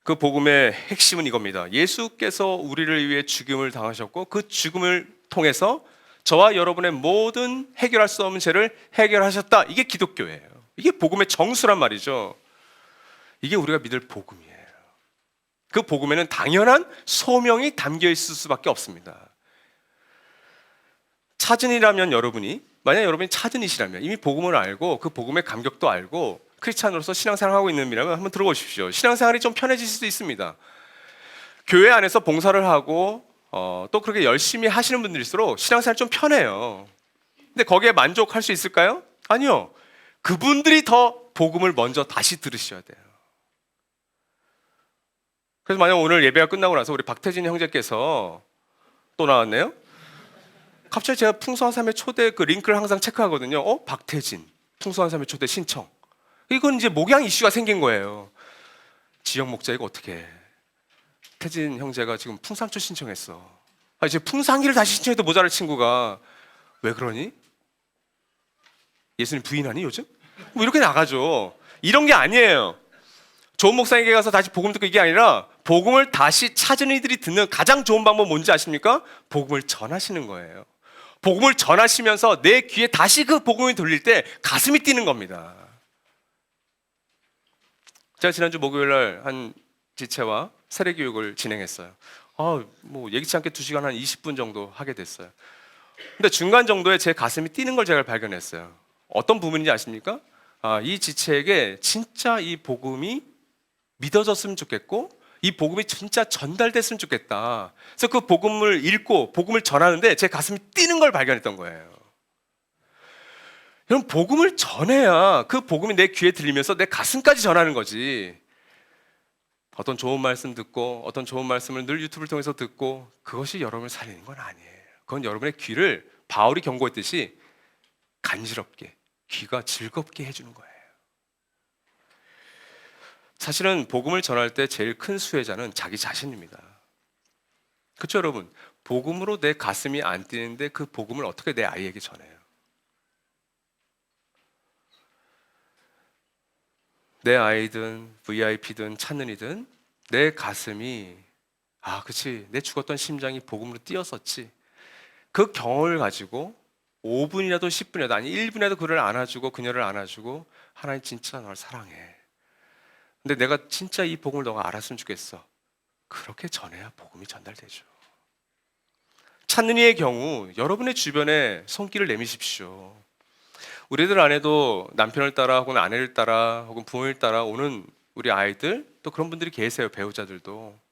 그 복음의 핵심은 이겁니다. 예수께서 우리를 위해 죽음을 당하셨고 그 죽음을 통해서 저와 여러분의 모든 해결할 수 없는 죄를 해결하셨다. 이게 기독교예요. 이게 복음의 정수란 말이죠. 이게 우리가 믿을 복음이에요. 그 복음에는 당연한 소명이 담겨 있을 수밖에 없습니다. 차진이라면 만약 여러분이 차진이시라면 이미 복음을 알고 그 복음의 감격도 알고 크리스찬으로서 신앙생활을 하고 있는 분이라면 한번 들어보십시오. 신앙생활이 좀 편해질 수도 있습니다. 교회 안에서 봉사를 하고 또 그렇게 열심히 하시는 분들일수록 신앙생활이 좀 편해요. 근데 거기에 만족할 수 있을까요? 아니요. 그분들이 더 복음을 먼저 다시 들으셔야 돼요. 그래서 만약 오늘 예배가 끝나고 나서 우리 박태진 형제께서 또 나왔네요. 갑자기 제가 풍성한 삶의 초대 그 링크를 항상 체크하거든요. 박태진 풍성한 삶의 초대 신청. 이건 이제 목양 이슈가 생긴 거예요. 지역 목자 이거 어떻게 해? 태진 형제가 지금 풍상초 신청했어. 이제 풍상기를 다시 신청해도 모자랄 친구가 왜 그러니? 예수님 부인하니 요즘? 뭐 이렇게 나가죠. 이런 게 아니에요. 좋은 목사에게 가서 다시 복음 듣고 이게 아니라 복음을 다시 찾은 이들이 듣는 가장 좋은 방법 뭔지 아십니까? 복음을 전하시는 거예요. 복음을 전하시면서 내 귀에 다시 그 복음이 들릴 때 가슴이 뛰는 겁니다. 제가 지난주 목요일 날 한 지체와 세례교육을 진행했어요. 뭐 예기치 않게 2시간 한 20분 정도 하게 됐어요. 근데 중간 정도에 제 가슴이 뛰는 걸 제가 발견했어요. 어떤 부분인지 아십니까? 이 지체에게 진짜 이 복음이 믿어졌으면 좋겠고 이 복음이 진짜 전달됐으면 좋겠다. 그래서 그 복음을 읽고 복음을 전하는데 제 가슴이 뛰는 걸 발견했던 거예요. 여러분, 복음을 전해야 그 복음이 내 귀에 들리면서 내 가슴까지 전하는 거지. 어떤 좋은 말씀 듣고 어떤 좋은 말씀을 늘 유튜브를 통해서 듣고 그것이 여러분을 살리는 건 아니에요. 그건 여러분의 귀를 바울이 경고했듯이 간지럽게, 귀가 즐겁게 해주는 거예요. 사실은 복음을 전할 때 제일 큰 수혜자는 자기 자신입니다. 그렇죠, 여러분? 복음으로 내 가슴이 안 뛰는데 그 복음을 어떻게 내 아이에게 전해요? 내 아이든 VIP든 찾는 이든 내 가슴이 아, 그치. 내 죽었던 심장이 복음으로 뛰었었지. 그 경험을 가지고 5분이라도 10분이라도 아니 1분이라도 그를 안아주고 그녀를 안아주고 하나님 진짜 널 사랑해. 근데 내가 진짜 이 복음을 너가 알았으면 좋겠어. 그렇게 전해야 복음이 전달되죠. 찾는 이의 경우 여러분의 주변에 손길을 내미십시오. 우리들 안에도 남편을 따라 혹은 아내를 따라 혹은 부모를 따라 오는 우리 아이들 또 그런 분들이 계세요. 배우자들도.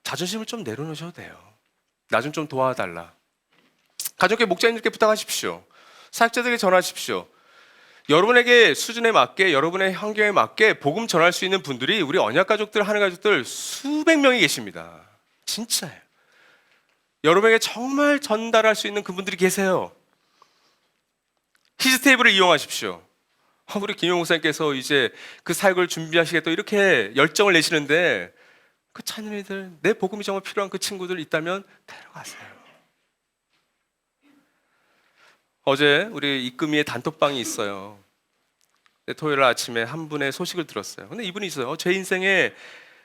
자존심을 좀 내려놓으셔도 돼요. 나 좀 도와달라. 가족의 목자님들께 부탁하십시오. 사역자들에게 전하십시오. 여러분에게 수준에 맞게 여러분의 환경에 맞게 복음 전할 수 있는 분들이 우리 언약 가족들 하는 가족들 수백 명이 계십니다. 진짜예요. 여러분에게 정말 전달할 수 있는 그분들이 계세요. 히즈테이블을 이용하십시오. 우리 김용 목사님께서 이제 그 사역을 준비하시겠다 이렇게 열정을 내시는데 그 찾는 이들 내 복음이 정말 필요한 그 친구들 있다면 데려가세요. 어제 우리 이금희의 단톡방이 있어요. 토요일 아침에 한 분의 소식을 들었어요. 근데 이분이 있어요. 제 인생에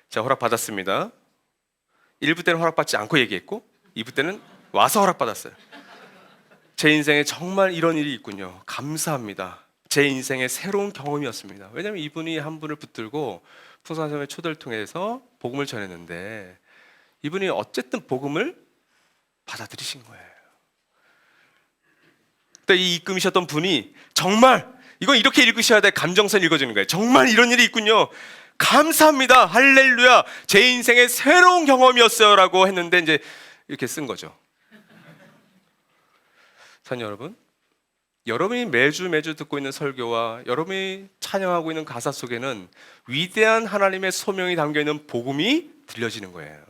제가 허락받았습니다. 1부 때는 허락받지 않고 얘기했고 2부 때는 와서 허락받았어요. 제 인생에 정말 이런 일이 있군요. 감사합니다. 제 인생의 새로운 경험이었습니다. 왜냐하면 이분이 한 분을 붙들고 풍성한섬의 초대를 통해서 복음을 전했는데 이분이 어쨌든 복음을 받아들이신 거예요. 그때 이 이끌으셨던 분이 정말 이건 이렇게 읽으셔야 돼. 감정선 읽어주는 거예요. 정말 이런 일이 있군요. 감사합니다. 할렐루야. 제 인생의 새로운 경험이었어요. 라고 했는데 이제 이렇게 쓴 거죠. 선 여러분, 여러분이 매주 듣고 있는 설교와 여러분이 찬양하고 있는 가사 속에는 위대한 하나님의 소명이 담겨있는 복음이 들려지는 거예요.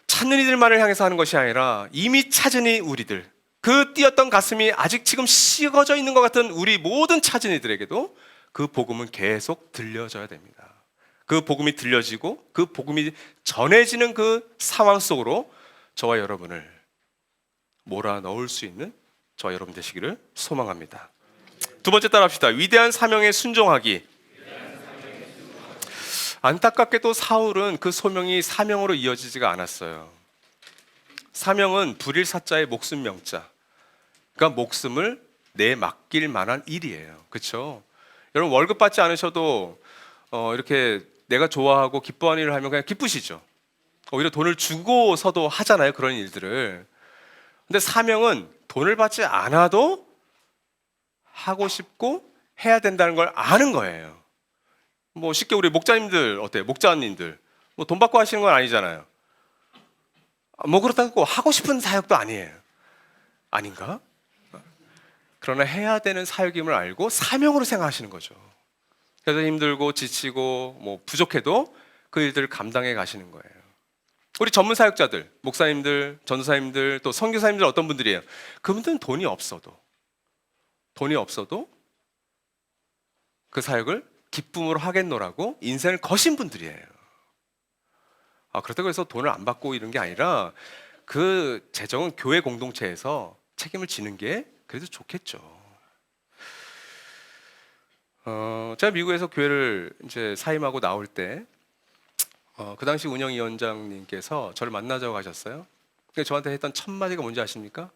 찾는 이들만을 향해서 하는 것이 아니라 이미 찾은 이 우리들, 그 뛰었던 가슴이 아직 지금 식어져 있는 것 같은 우리 모든 찾은 이들에게도 그 복음은 계속 들려져야 됩니다. 그 복음이 들려지고 그 복음이 전해지는 그 상황 속으로 저와 여러분을 몰아넣을 수 있는 저와 여러분 되시기를 소망합니다. 두 번째 따라 합시다. 위대한 사명에 순종하기. 안타깝게도 사울은 그 소명이 사명으로 이어지지가 않았어요. 사명은 불일 사자의 목숨 명자. 그러니까 목숨을 내 맡길 만한 일이에요. 그렇죠? 여러분 월급 받지 않으셔도 이렇게 내가 좋아하고 기뻐하는 일을 하면 그냥 기쁘시죠. 오히려 돈을 주고서도 하잖아요. 그런 일들을. 근데 사명은 돈을 받지 않아도 하고 싶고 해야 된다는 걸 아는 거예요. 뭐 쉽게 우리 목자님들 어때요? 목자님들 뭐 돈 받고 하시는 건 아니잖아요. 뭐 그렇다고 하고 싶은 사역도 아니에요. 아닌가? 그러나 해야 되는 사역임을 알고 사명으로 생각하시는 거죠. 그래서 힘들고 지치고 뭐 부족해도 그 일들을 감당해 가시는 거예요. 우리 전문 사역자들, 목사님들, 전도사님들, 또 선교사님들 어떤 분들이에요? 그분들은 돈이 없어도 그 사역을 기쁨으로 하겠노라고 인생을 거신 분들이에요. 그렇다고 해서 돈을 안 받고 이런 게 아니라 그 재정은 교회 공동체에서 책임을 지는 게 그래도 좋겠죠. 제가 미국에서 교회를 이제 사임하고 나올 때 그 당시 운영위원장님께서 저를 만나자고 하셨어요. 근데 저한테 했던 첫 마디가 뭔지 아십니까?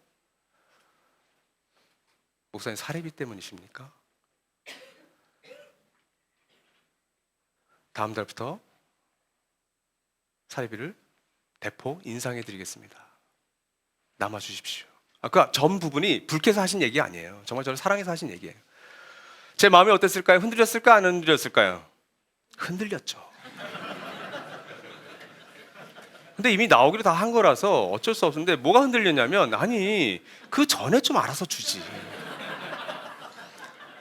목사님 사례비 때문이십니까? 다음 달부터 사례비를 대폭 인상해드리겠습니다. 남아주십시오. 그 전 부분이 불쾌해서 하신 얘기 아니에요. 정말 저를 사랑해서 하신 얘기예요. 제 마음이 어땠을까요? 흔들렸을까? 안 흔들렸을까요? 흔들렸죠. 근데 이미 나오기로 다 한 거라서 어쩔 수 없는데 뭐가 흔들렸냐면 아니 그 전에 좀 알아서 주지.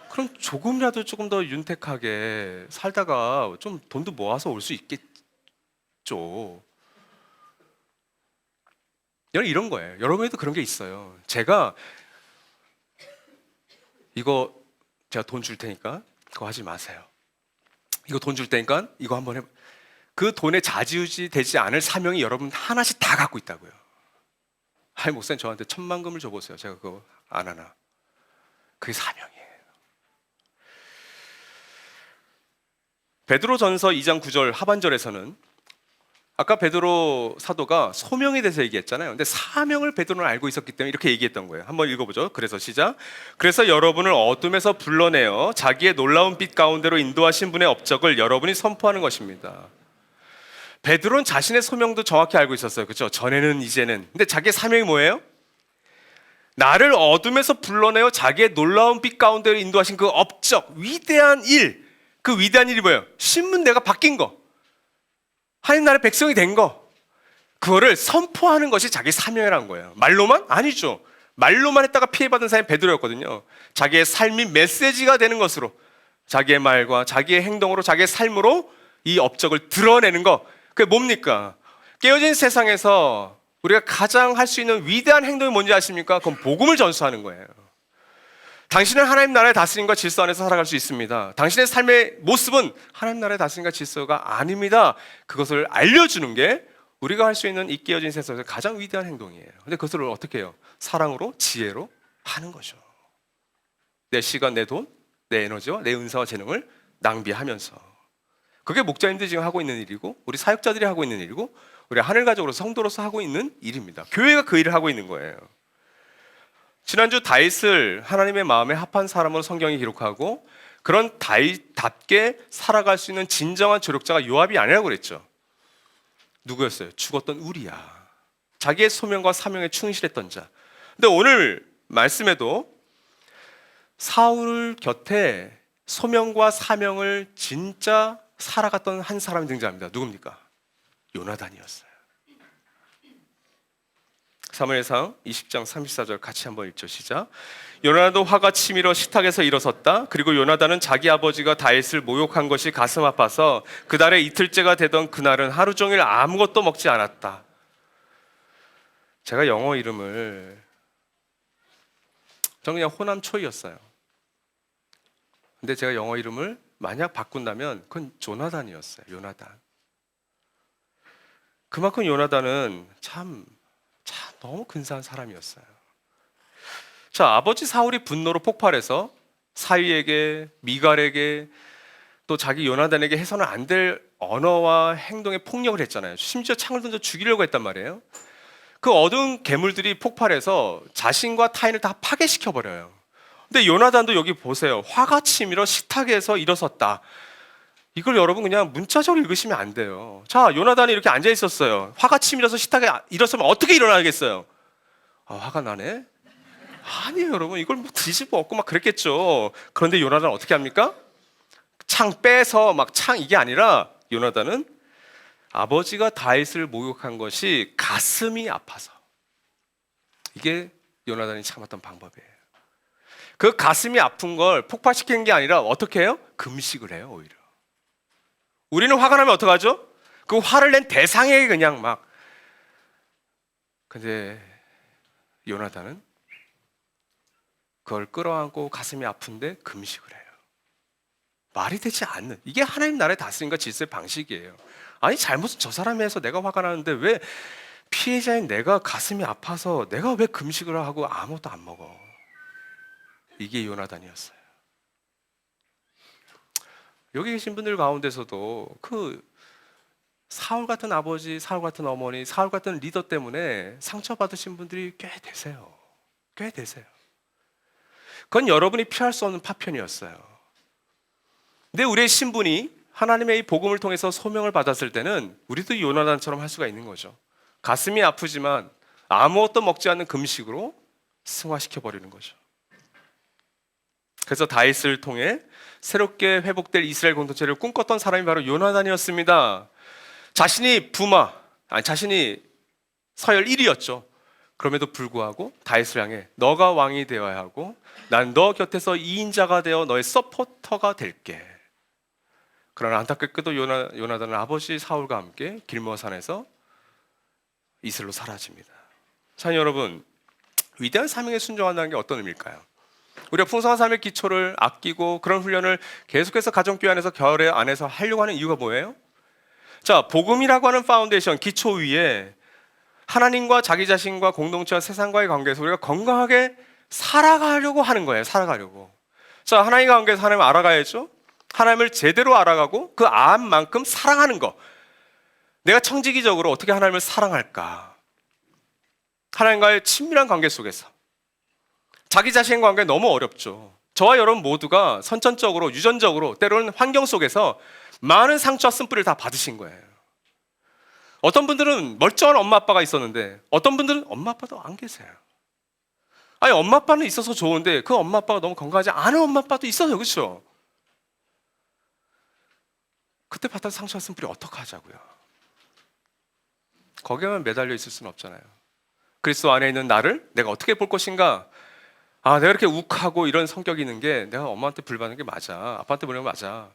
그럼 조금이라도 조금 더 윤택하게 살다가 좀 돈도 모아서 올 수 있겠죠. 이런 거예요. 여러분에도 그런 게 있어요. 제가 돈 줄 테니까 그거 하지 마세요. 이거 돈 줄 테니까 이거 한번 해. 그 돈에 좌지우지 되지 않을 사명이 여러분 하나씩 다 갖고 있다고요. 목사님 저한테 1,000만금을 줘보세요. 제가 그거 안 하나. 그게 사명이에요. 베드로전서 2장 9절 하반절에서는 아까 베드로 사도가 소명에 대해서 얘기했잖아요. 근데 사명을 베드로는 알고 있었기 때문에 이렇게 얘기했던 거예요. 한번 읽어보죠. 그래서 시작. 그래서 여러분을 어둠에서 불러내어 자기의 놀라운 빛 가운데로 인도하신 분의 업적을 여러분이 선포하는 것입니다. 베드로는 자신의 소명도 정확히 알고 있었어요. 그렇죠? 전에는 이제는. 근데 자기의 사명이 뭐예요? 나를 어둠에서 불러내어 자기의 놀라운 빛 가운데로 인도하신 그 업적, 위대한 일. 그 위대한 일이 뭐예요? 신분 내가 바뀐 거. 하나님 나라의 백성이 된 거, 그거를 선포하는 것이 자기 사명이라는 거예요. 말로만? 아니죠. 말로만 했다가 피해받은 사람이 베드로였거든요. 자기의 삶이 메시지가 되는 것으로, 자기의 말과 자기의 행동으로, 자기의 삶으로 이 업적을 드러내는 거. 그게 뭡니까? 깨어진 세상에서 우리가 가장 할 수 있는 위대한 행동이 뭔지 아십니까? 그건 복음을 전수하는 거예요. 당신은 하나님 나라의 다스림과 질서 안에서 살아갈 수 있습니다. 당신의 삶의 모습은 하나님 나라의 다스림과 질서가 아닙니다. 그것을 알려주는 게 우리가 할 수 있는 이 깨어진 세상에서 가장 위대한 행동이에요. 근데 그것을 어떻게 해요? 사랑으로, 지혜로 하는 거죠. 내 시간, 내 돈, 내 에너지와 내 은사와 재능을 낭비하면서. 그게 목자님들이 지금 하고 있는 일이고, 우리 사역자들이 하고 있는 일이고, 우리 하늘가족으로 성도로서 하고 있는 일입니다. 교회가 그 일을 하고 있는 거예요. 지난주 다윗을 하나님의 마음에 합한 사람으로 성경이 기록하고, 그런 다윗답게 살아갈 수 있는 진정한 조력자가 요압이 아니라고 그랬죠. 누구였어요? 죽었던 우리야. 자기의 소명과 사명에 충실했던 자. 근데 오늘 말씀에도 사울 곁에 소명과 사명을 진짜 살아갔던 한 사람이 등장합니다. 누굽니까? 요나단이었어요. 사무엘상 20장 34절 같이 한번 읽죠. 시작. 요나단도 화가 치밀어 식탁에서 일어섰다. 그리고 요나단은 자기 아버지가 다윗을 모욕한 것이 가슴 아파서 그달에 이틀째가 되던 그날은 하루 종일 아무것도 먹지 않았다. 제가 영어 이름을 저는 그냥 호남초이였어요. 근데 제가 영어 이름을 만약 바꾼다면 그건 조나단이었어요. 요나단. 그만큼 요나단은 참 너무 근사한 사람이었어요. 자, 아버지 사울이 분노로 폭발해서 사위에게, 미갈에게, 또 자기 요나단에게 해서는 안 될 언어와 행동에 폭력을 했잖아요. 심지어 창을 던져 죽이려고 했단 말이에요. 그 어두운 괴물들이 폭발해서 자신과 타인을 다 파괴시켜버려요. 근데 요나단도 여기 보세요. 화가 치밀어 식탁에서 일어섰다. 이걸 여러분 그냥 문자적으로 읽으시면 안 돼요. 자, 요나단이 이렇게 앉아 있었어요. 화가 치밀어서 식탁에 일어서면 어떻게 일어나겠어요? 아, 화가 나네? 아니에요, 여러분. 이걸 뭐 뒤집어 엎고 막 그랬겠죠. 그런데 요나단은 어떻게 합니까? 창 빼서 막 이게 아니라 요나단은 아버지가 다윗을 모욕한 것이 가슴이 아파서. 이게 요나단이 참았던 방법이에요. 그 가슴이 아픈 걸 폭발시키는 게 아니라 어떻게 해요? 금식을 해요, 오히려. 우리는 화가 나면 어떡하죠? 그 화를 낸 대상에게 그냥 막. 근데 요나단은 그걸 끌어안고 가슴이 아픈데 금식을 해요. 말이 되지 않는, 이게 하나님 나라의 다스림과 질서의 방식이에요. 아니, 잘못은 저 사람이 해서 내가 화가 나는데 왜 피해자인 내가 가슴이 아파서 내가 왜 금식을 하고 아무것도 안 먹어? 이게 요나단이었어요. 여기 계신 분들 가운데서도 그 사울 같은 아버지, 사울 같은 어머니, 사울 같은 리더 때문에 상처받으신 분들이 꽤 되세요. 꽤 되세요. 그건 여러분이 피할 수 없는 파편이었어요. 근데 우리의 신분이 하나님의 이 복음을 통해서 소명을 받았을 때는 우리도 요나단처럼 할 수가 있는 거죠. 가슴이 아프지만 아무것도 먹지 않는 금식으로 승화시켜버리는 거죠. 그래서 다윗을 통해 새롭게 회복될 이스라엘 공동체를 꿈꿨던 사람이 바로 요나단이었습니다. 자신이 자신이 서열 1위였죠. 그럼에도 불구하고 다윗을 향해 너가 왕이 되어야 하고 난 너 곁에서 2인자가 되어 너의 서포터가 될게. 그러나 안타깝게도 요나단은 아버지 사울과 함께 길모산에서 이슬로 사라집니다. 자, 여러분, 위대한 사명에 순종한다는 게 어떤 의미일까요? 우리가 풍성한 삶의 기초를 아끼고 그런 훈련을 계속해서 가정교회 안에서 교회 안에서 하려고 하는 이유가 뭐예요? 자, 복음이라고 하는 파운데이션, 기초 위에 하나님과 자기 자신과 공동체와 세상과의 관계에서 우리가 건강하게 살아가려고 하는 거예요. 살아가려고. 자, 하나님과 관계에서 하나님을 알아가야죠. 하나님을 제대로 알아가고 그 암만큼 사랑하는 것. 내가 청지기적으로 어떻게 하나님을 사랑할까? 하나님과의 친밀한 관계 속에서. 자기 자신의 관계 너무 어렵죠. 저와 여러분 모두가 선천적으로, 유전적으로, 때로는 환경 속에서 많은 상처와 쓴뿌리를 다 받으신 거예요. 어떤 분들은 멀쩡한 엄마 아빠가 있었는데 어떤 분들은 엄마 아빠도 안 계세요. 아니, 엄마 아빠는 있어서 좋은데 그 엄마 아빠가 너무 건강하지 않은 엄마 아빠도 있어요. 그렇죠? 그때 받은 상처와 쓴뿌리 어떻게 하자고요? 거기에만 매달려 있을 수는 없잖아요. 그리스도 안에 있는 나를 내가 어떻게 볼 것인가? 아, 내가 이렇게 욱하고 이런 성격이 있는 게 내가 엄마한테 물받는 게 맞아. 아빠한테 물는 게 맞아.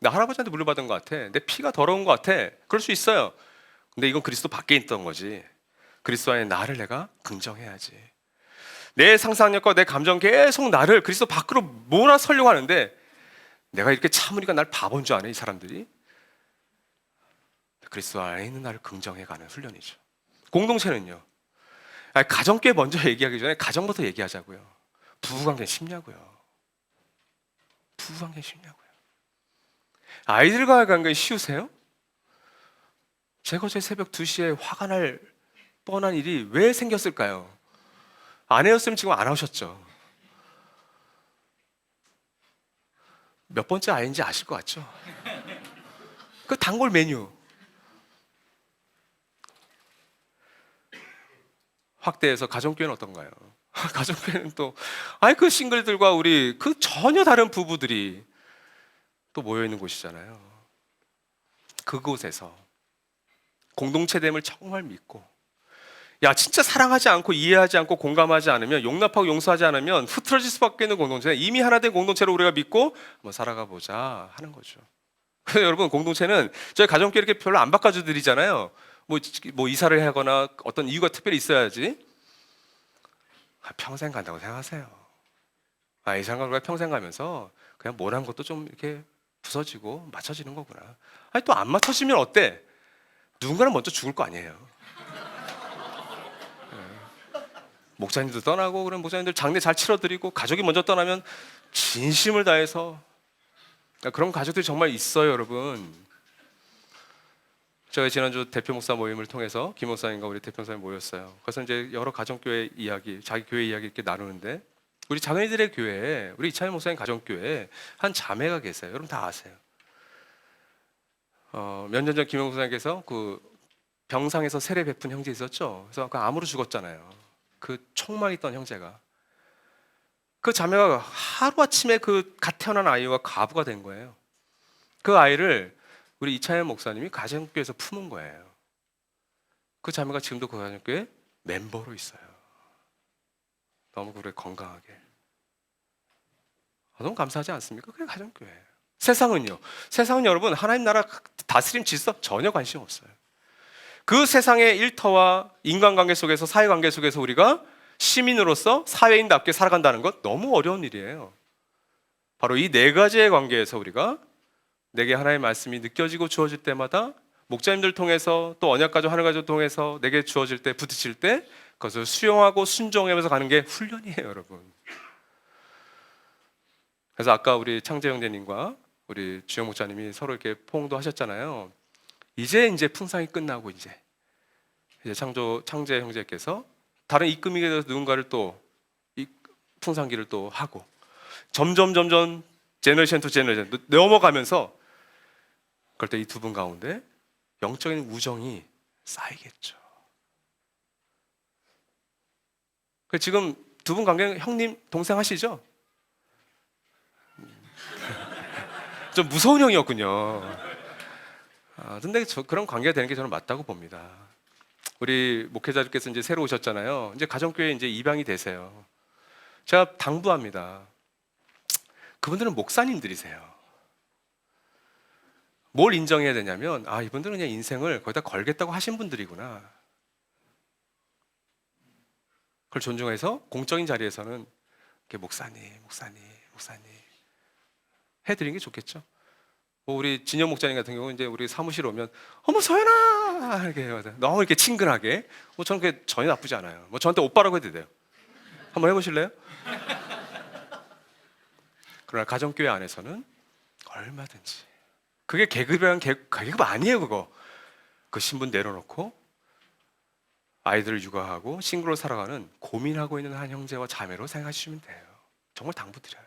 나 할아버지한테 물받은 것 같아. 내 피가 더러운 것 같아. 그럴 수 있어요. 근데 이건 그리스도 밖에 있던 거지. 그리스도 안에 나를 내가 긍정해야지. 내 상상력과 내 감정 계속 나를 그리스도 밖으로 몰아서려고 하는데 내가 이렇게 참으니까 날 바본 줄 아네, 이 사람들이. 그리스도 안에 있는 나를 긍정해가는 훈련이죠. 공동체는요. 아니, 가정교회 먼저 얘기하기 전에 가정부터 얘기하자고요. 부부관계 쉽냐고요. 부부관계 쉽냐고요. 아이들과의 관계 쉬우세요? 제가 어제 새벽 2시에 화가 날 뻔한 일이 왜 생겼을까요? 아내였으면 지금 안 하셨죠. 몇 번째 아이인지 아실 것 같죠? 그 단골 메뉴. 확대해서 가정교회는 어떤가요? 가정교회는 또, 아이, 그 싱글들과 우리 그 전혀 다른 부부들이 또 모여있는 곳이잖아요. 그곳에서 공동체됨을 정말 믿고, 야, 진짜 사랑하지 않고 이해하지 않고 공감하지 않으면, 용납하고 용서하지 않으면 흐트러질 수밖에 없는 공동체, 이미 하나 된 공동체로 우리가 믿고 한번 살아가 보자 하는 거죠. 그래서 여러분, 공동체는 저희 가정교회 이렇게 별로 안 바꿔줘 드리잖아요. 뭐 이사를 하거나 어떤 이유가 특별히 있어야지. 평생 간다고 생각하세요. 이 생각을 평생 가면서 그냥 모난 것도 좀 이렇게 부서지고 맞춰지는 거구나. 아니, 또 안 맞춰지면 어때? 누군가는 먼저 죽을 거 아니에요. 목사님도 떠나고, 그럼 목사님들 장례 잘 치러드리고, 가족이 먼저 떠나면 진심을 다해서, 그런 가족들이 정말 있어요, 여러분. 제가 지난주 대표 목사 모임을 통해서 김 목사님과 우리 대표 목사님 모였어요. 그래서 이제 여러 가정교회 이야기, 자기 교회 이야기 이렇게 나누는데, 우리 장애인들의 교회에, 우리 이찬현 목사님 가정교회에 한 자매가 계세요. 여러분 다 아세요. 몇 년 전 김 목사님께서 그 병상에서 세례 베푼 형제 있었죠. 그래서 그 암으로 죽었잖아요. 그 촉만 있던 형제가, 그 자매가 하루아침에 그 갓 태어난 아이와 가부가 된 거예요. 그 아이를 우리 이찬현 목사님이 가정교회에서 품은 거예요. 그 자매가 지금도 그 가정교회 멤버로 있어요. 너무 그래 건강하게. 너무 감사하지 않습니까? 그게 가정교회예요. 세상은요? 세상은 여러분 하나님 나라 다스림 질서 전혀 관심 없어요. 그 세상의 일터와 인간관계 속에서, 사회관계 속에서 우리가 시민으로서 사회인답게 살아간다는 것 너무 어려운 일이에요. 바로 이 네 가지의 관계에서 우리가, 내게 하나님의 말씀이 느껴지고 주어질 때마다, 목자님들 통해서, 또 언약가족 하늘가족 통해서 내게 주어질 때, 부딪힐 때 그것을 수용하고 순종하면서 가는 게 훈련이에요, 여러분. 그래서 아까 우리 창재 형제님과 우리 주영 목자님이 서로 이렇게 포옹도 하셨잖아요. 이제 풍상이 끝나고 이제 창재 형제께서 다른 이끄미에 대해서 누군가를 또 이 풍상기를 또 하고, 점점 제너레이션 투 제너레이션 넘어가면서, 그럴 때 이 두 분 가운데 영적인 우정이 쌓이겠죠. 지금 두 분 관계는 형님, 동생 하시죠? 좀 무서운 형이었군요. 근데 그런 관계가 되는 게 저는 맞다고 봅니다. 우리 목회자들께서 이제 새로 오셨잖아요. 이제 가정교회 이제 입양이 되세요. 제가 당부합니다. 그분들은 목사님들이세요. 뭘 인정해야 되냐면, 이분들은 그냥 인생을 거기다 걸겠다고 하신 분들이구나. 그걸 존중해서 공적인 자리에서는 이렇게 목사님 해드리는 게 좋겠죠. 우리 진영 목사님 같은 경우는 이제 우리 사무실 오면, 어머 서연아 이렇게 해요. 너무 이렇게 친근하게. 저는 그게 전혀 나쁘지 않아요. 저한테 오빠라고 해도 돼요. 한번 해보실래요? 그러나 가정교회 안에서는 얼마든지. 그게 계급이란 계급 아니에요, 그거. 그 신분 내려놓고 아이들을 육아하고 싱글로 살아가는 고민하고 있는 한 형제와 자매로 생각하시면 돼요. 정말 당부드려요.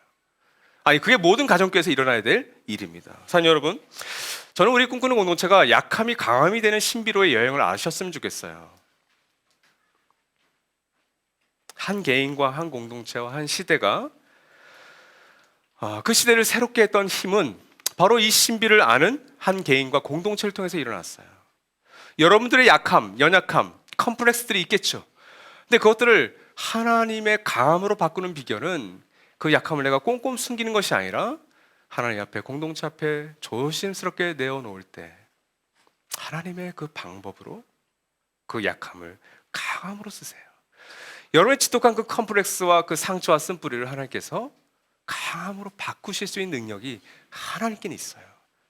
아니, 그게 모든 가정교회에서 일어나야 될 일입니다. 사랑하는 여러분, 저는 우리 꿈꾸는 공동체가 약함이 강함이 되는 신비로의 여행을 아셨으면 좋겠어요. 한 개인과 한 공동체와 한 시대가 그 시대를 새롭게 했던 힘은 바로 이 신비를 아는 한 개인과 공동체를 통해서 일어났어요. 여러분들의 약함, 연약함, 컴플렉스들이 있겠죠. 근데 그것들을 하나님의 강함으로 바꾸는 비결은 그 약함을 내가 꼼꼼 숨기는 것이 아니라 하나님 앞에, 공동체 앞에 조심스럽게 내어놓을 때 하나님의 그 방법으로 그 약함을 강함으로 쓰세요. 여러분의 지독한 그 컴플렉스와 그 상처와 쓴뿌리를 하나님께서 강함으로 바꾸실 수 있는 능력이 하나님께는 있어요.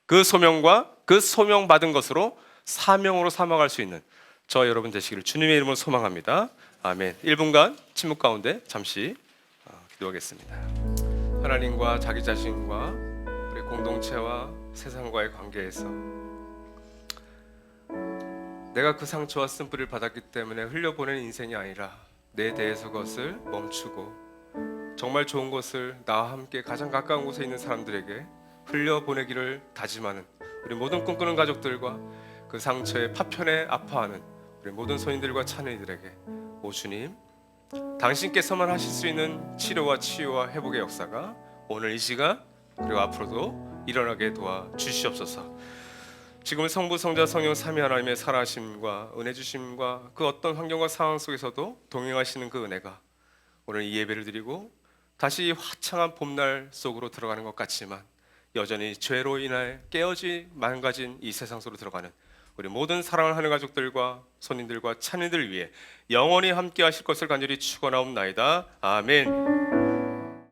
그 소명과 그 소명받은 것으로 사명으로 삼아갈 수 있는 저 여러분 되시기를 주님의 이름으로 소망합니다. 아멘. 1분간 침묵 가운데 잠시 기도하겠습니다. 하나님과 자기 자신과 우리 공동체와 세상과의 관계에서 내가 그 상처와 쓴뿌리를 받았기 때문에 흘려보낸 인생이 아니라 내 대해서 그것을 멈추고 정말 좋은 것을 나와 함께 가장 가까운 곳에 있는 사람들에게 흘려보내기를 다짐하는 우리 모든 꿈꾸는 가족들과 그 상처의 파편에 아파하는 우리 모든 손님들과 차느니들에게 오 주님, 당신께서만 하실 수 있는 치료와 치유와 회복의 역사가 오늘 이 시간 그리고 앞으로도 일어나게 도와 주시옵소서. 지금 성부, 성자, 성령 삼위 하나님의 살아심과 은혜 주심과 그 어떤 환경과 상황 속에서도 동행하시는 그 은혜가 오늘 이 예배를 드리고 다시 화창한 봄날 속으로 들어가는 것 같지만 여전히 죄로 인해 깨어지 망가진 이 세상 속으로 들어가는 우리 모든 사랑을 하는 가족들과 손님들과 찬인들을 위해 영원히 함께 하실 것을 간절히 축원하옵나이다. 아멘.